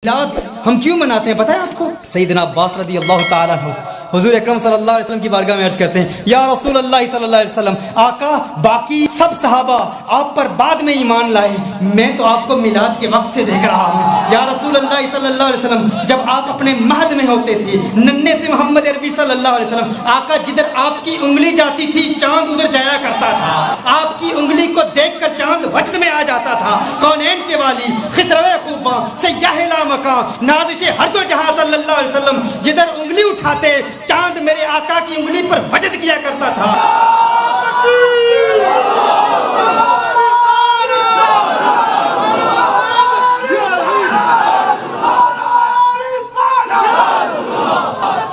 میلاد ہم کیوں مناتے ہیں پتہ ہے آپ کو؟ سیدنا عباس رضی اللہ تعالیٰ عنہ حضور اکرم صلی اللہ علیہ وسلم کی بارگاہ میں عرض کرتے ہیں، یا رسول اللہ صلی اللہ علیہ وسلم، آقا باقی سب صحابہ آپ پر بعد میں ایمان لائے، میں تو آپ کو میلاد کے وقت سے دیکھ رہا ہوں۔ یا رسول اللہ صلی اللہ علیہ وسلم، جب آپ اپنے مہد میں ہوتے تھے، ننھے سے محمد عربی صلی اللہ علیہ وسلم، آقا جدھر آپ کی انگلی جاتی تھی چاند ادھر جایا کرتا تھا، آپ کی انگلی کو دیکھ کر چاند وجد میں آ جاتا تھا۔ کونین کے والی، خسرو خوباں، سیاح لا مکان، نازش ہر دو جہاں صلی اللہ علیہ وسلم، جدھر انگلی اٹھاتے چاند میرے آقا کی انگلی پر وجد کیا کرتا تھا۔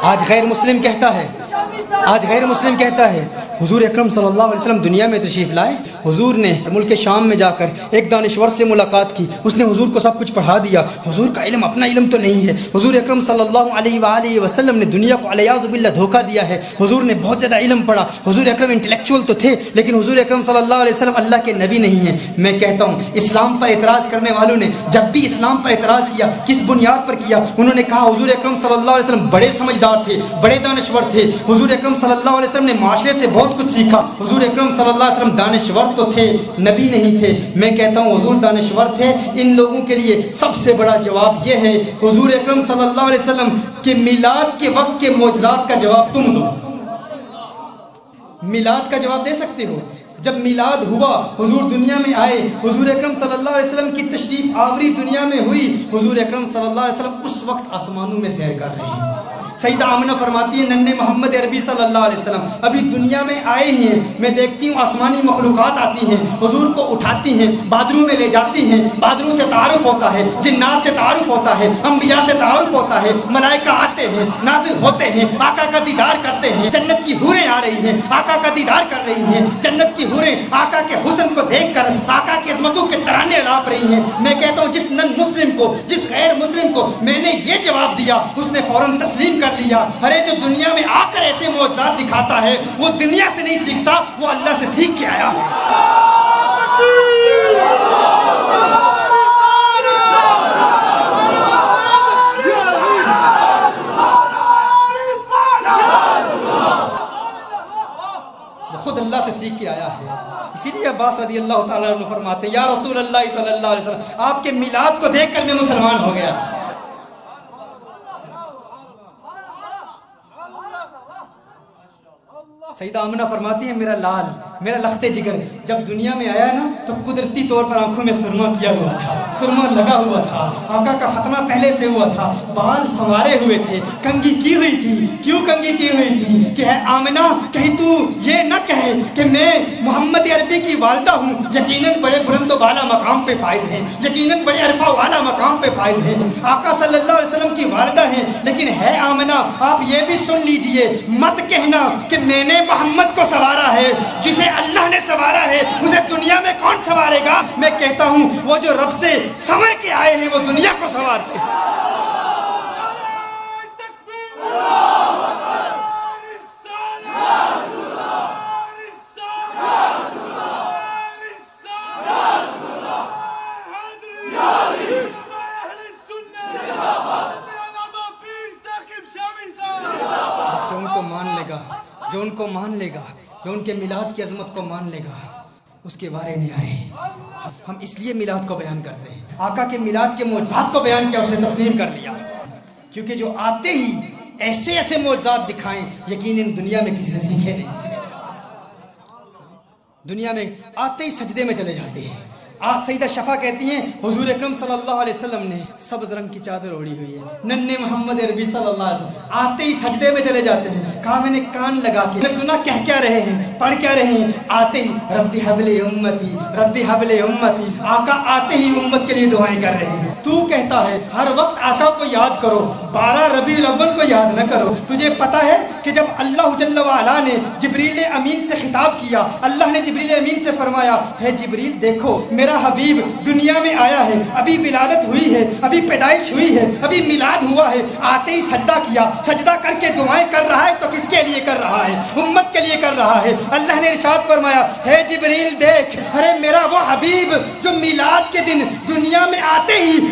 آج غیر مسلم کہتا ہے حضور اکرم صلی اللہ علیہ وسلم دنیا میں تشریف لائے، حضور نے ملک شام میں جا کر ایک دانشور سے ملاقات کی، اس نے حضور کو سب کچھ پڑھا دیا۔ حضور کا علم اپنا علم تو نہیں ہے، حضور اکرم صلی اللہ علیہ وآلہ وسلم نے دنیا کو علیاذ باللہ دھوکہ دیا ہے۔ حضور نے بہت زیادہ علم پڑھا، حضور اکرم انٹلیکچوئل تو تھے، لیکن حضور اکرم صلی اللہ علیہ وسلم اللہ کے نبی نہیں ہیں۔ میں کہتا ہوں اسلام پر اعتراض کرنے والوں نے جب بھی اسلام پر اعتراض کیا، کس بنیاد پر کیا؟ انہوں نے کہا حضور اکرم صلی اللہ علیہ وسلم بڑے سمجھدار تھے، بڑے دانشور تھے، حضور اکرم صلی اللہ علیہ وسلم نے معاشرے سے بہت کچھ سیکھا۔ حضور اکرم صلی اللہ علیہ وسلم دانشور تو تھے، نبی نہیں تھے۔ میں کہتا ہوں حضور دانشور تھے۔ ان لوگوں کے لیے سب سے بڑا جواب یہ ہے، حضور اکرم صلی اللہ علیہ وسلم کے میلاد کے وقت کے معجزات کا جواب تم دو۔ میلاد کا جواب دے سکتے ہو؟ جب میلاد ہوا، حضور دنیا میں آئے، حضور اکرم صلی اللہ علیہ وسلم کی تشریف آوری دنیا میں ہوئی، حضور اکرم صلی اللہ علیہ وسلم اس وقت آسمانوں میں سیر کر رہے ہیں۔ سیدہ آمنہ فرماتی ہیں ننھے محمد عربی صلی اللہ علیہ وسلم ابھی دنیا میں آئے ہیں، میں دیکھتی ہوں آسمانی مخلوقات آتی ہیں، حضور کو اٹھاتی ہیں، بادروں میں لے جاتی ہیں، بادروں سے تعارف ہوتا ہے، جنات سے تعارف ہوتا ہے، انبیاء سے تعارف ہوتا ہے، ملائکہ آتے ہیں، نازل ہوتے ہیں، آقا کا دیدار کرتے ہیں، جنت کی حوریں آ رہی ہیں، آقا کا دیدار کر رہی ہیں، جنت کی حوریں آقا کے حسن کو دیکھ کر آقا کی عظمتوں کے ترانے الاپ رہی ہیں۔ میں کہتا ہوں جس نن مسلم کو، جس غیر مسلم کو میں نے یہ جواب دیا، اس نے فوراً تسلیم کر لیا، ارے جو دنیا میں آ کر ایسے معجزات دکھاتا ہے وہ دنیا سے نہیں سیکھتا، وہ اللہ سے سیکھ کے آیا ہے۔ وہ خود اللہ سے سیکھ کے آیا ہے۔ اسی لیے عباس رضی اللہ تعالیٰ عنہ فرماتے ہیں، یا رسول اللہ صلی اللہ علیہ وسلم، آپ کے میلاد کو دیکھ کر میں مسلمان ہو گیا۔ سیدہ آمنہ فرماتی ہیں میرا لال، میرا لخت جگر جب دنیا میں آیا نا تو قدرتی طور پر آنکھوں میں سرما کیا ہوا تھا، سرما لگا ہوا تھا، آقا کا ختنہ پہلے سے ہوا تھا، بال سنوارے ہوئے تھے، کنگھی کی ہوئی تھی۔ کیوں کنگھی کی ہوئی تھی؟ کہ ہے آمنہ کہیں تو یہ نہ کہے کہ میں محمد عربی کی والدہ ہوں، یقیناً بڑے بلند و بالا مقام پہ فائز ہیں، یقیناً بڑے عرفہ والا مقام پہ فائز ہیں، آقا صلی اللہ علیہ وسلم کی والدہ ہیں، لیکن ہے آمنہ آپ یہ بھی سن لیجئے، مت کہنا کہ میں نے محمد کو سوارا ہے، جسے اللہ نے سوارا ہے اسے دنیا میں کون سوارے گا؟ میں کہتا ہوں وہ جو رب سے سنور کے آئے ہیں وہ دنیا کو سوارتے ہیں۔ جو ان کو مان لے گا، جو ان کے میلاد کی عظمت کو مان لے گا، اس کے بارے نہیں آ رہے۔ ہم اس لیے میلاد کو بیان کرتے ہیں، آقا کے میلاد کے معجزات کو بیان کیا، اس نے تسلیم کر لیا، کیونکہ جو آتے ہی ایسے ایسے معجزات دکھائیں یقیناً دنیا میں کسی سے سیکھے نہیں، دنیا میں آتے ہی سجدے میں چلے جاتے ہیں۔ سیدہ شفا کہتی ہیں حضور اکرم صلی اللہ علیہ وسلم نے سبز رنگ کی چادر اوڑھی ہوئی ہے، ننھے محمد عربی صلی اللہ علیہ وسلم آتے ہی سجدے میں چلے جاتے ہیں۔ کہا میں نے کان لگا کے میں سنا کہہ کیا رہے ہیں، پڑھ کیا رہے ہیں، آتے ہی ربی حبل امتی، ربی حبل امتی، آقا آتے ہی امت کے لیے دعائیں کر رہے ہیں۔ تو کہتا ہے ہر وقت آقا کو یاد کرو، 12 ربیع الاول کو یاد نہ کرو۔ تجھے پتا ہے کہ جب اللہ جل وعلا نے جبریل امین سے خطاب کیا، اللہ نے جبریل امین سے فرمایا ہے جبریل دیکھو میرا حبیب دنیا میں آیا ہے، ابھی ولادت ہوئی ہے، ابھی پیدائش ہوئی ہے، ابھی میلاد ہوا ہے، آتے ہی سجدہ کیا، سجدہ کر کے دعائیں کر رہا ہے تو کس کے لیے کر رہا ہے؟ امت کے لیے کر رہا ہے۔ اللہ نے ارشاد فرمایا ہے جبریل دیکھ، ارے میرا وہ حبیب جو میلاد کے دن دنیا میں آتے ہی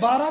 12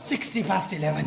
11:60।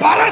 12